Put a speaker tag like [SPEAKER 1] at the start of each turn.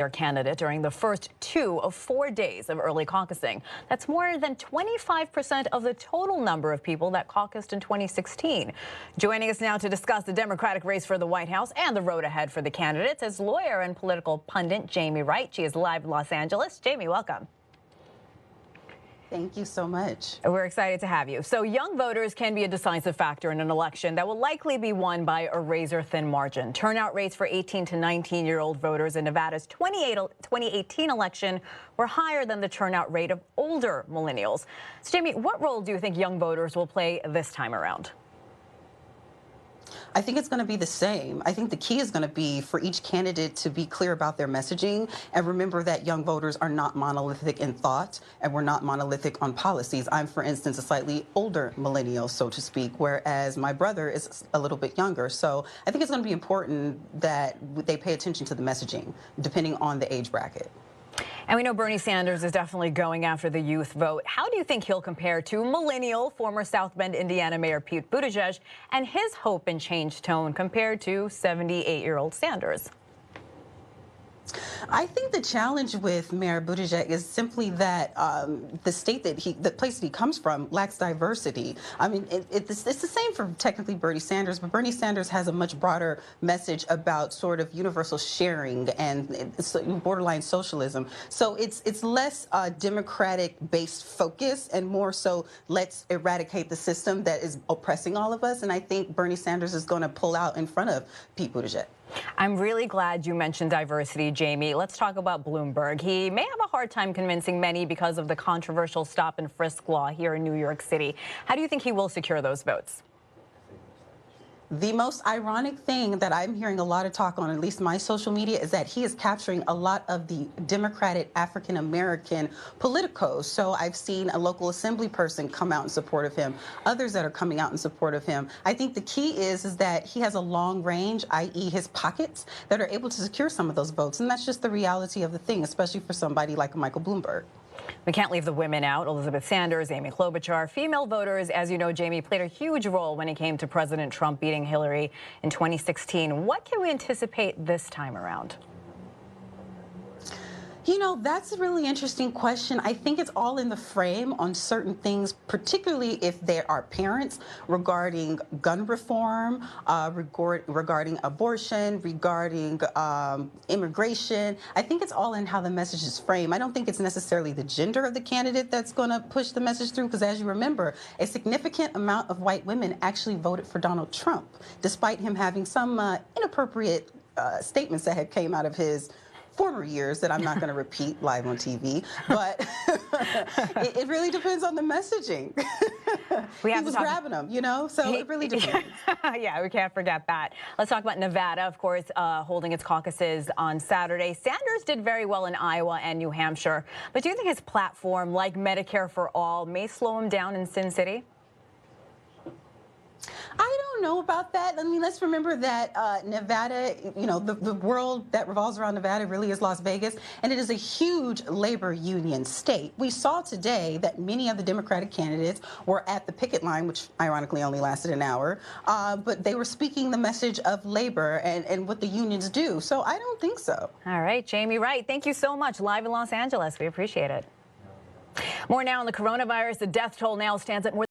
[SPEAKER 1] their candidate during the first 2 of 4 days of early caucusing. That's more than 25% of the total number of people that caucused in 2016. Joining us now to discuss the Democratic race for the White House and the road ahead for the candidates is lawyer and political pundit Jamie Wright. She is live in Los Angeles. Jamie, welcome.
[SPEAKER 2] Thank you so much.
[SPEAKER 1] We're excited to have you. So young voters can be a decisive factor in an election that will likely be won by a razor-thin margin. Turnout rates for 18 to 19-year-old voters in Nevada's 2018 election were higher than the turnout rate of older millennials. So, Jamie, what role do you think young voters will play this time around?
[SPEAKER 2] I think it's going to be the same. I think the key is going to be for each candidate to be clear about their messaging and remember that young voters are not monolithic in thought and we're not monolithic on policies. I'm, for instance, a slightly older millennial, so to speak, whereas my brother is a little bit younger. So I think it's going to be important that they pay attention to the messaging, depending on the age bracket.
[SPEAKER 1] And we know Bernie Sanders is definitely going after the youth vote. How do you think he'll compare to millennial former South Bend, Indiana Mayor Pete Buttigieg and his hope and change tone compared to 78-year-old Sanders?
[SPEAKER 2] I think the challenge with Mayor Buttigieg is simply that the state the place that he comes from lacks diversity. I mean, it's the same for technically Bernie Sanders, but Bernie Sanders has a much broader message about sort of universal sharing and borderline socialism. So it's less Democratic-based focus and more so let's eradicate the system that is oppressing all of us. And I think Bernie Sanders is going to pull out in front of Pete Buttigieg.
[SPEAKER 1] I'm really glad you mentioned diversity, Jamie. Let's talk about Bloomberg. He may have a hard time convincing many because of the controversial stop and frisk law here in New York City. How do you think he will secure those votes?
[SPEAKER 2] The most ironic thing that I'm hearing a lot of talk on, at least my social media, is that he is capturing a lot of the Democratic African-American politicos. So I've seen a local assembly person come out in support of him, others that are coming out in support of him. I think the key is that he has a long range, i.e. his pockets, that are able to secure some of those votes. And that's just the reality of the thing, especially for somebody like Michael Bloomberg.
[SPEAKER 1] We can't leave the women out. Elizabeth Sanders, Amy Klobuchar, female voters, as you know, Jamie, played a huge role when it came to President Trump beating Hillary in 2016. What can we anticipate this time around?
[SPEAKER 2] You know, that's a really interesting question. I think it's all in the frame on certain things, particularly if there are parents regarding gun reform, regarding abortion, regarding immigration. I think it's all in how the message is framed. I don't think it's necessarily the gender of the candidate that's going to push the message through, because as you remember, a significant amount of white women actually voted for Donald Trump, despite him having some inappropriate statements that had came out of his former years that I'm not going to repeat live on TV, but it really depends on the messaging.
[SPEAKER 1] He
[SPEAKER 2] was grabbing them, you know, so it really depends.
[SPEAKER 1] Yeah, we can't forget that. Let's talk about Nevada, of course, holding its caucuses on Saturday. Sanders did very well in Iowa and New Hampshire, but do you think his platform, like Medicare for All, may slow him down in Sin City?
[SPEAKER 2] I don't know about that. I mean, let's remember that Nevada, you know, the world that revolves around Nevada really is Las Vegas, and it is a huge labor union state. We saw today that many of the Democratic candidates were at the picket line, which ironically only lasted an hour, but they were speaking the message of labor and what the unions do. So I don't think so.
[SPEAKER 1] All right, Jamie Wright, thank you so much. Live in Los Angeles. We appreciate it. More now on the coronavirus. The death toll now stands at more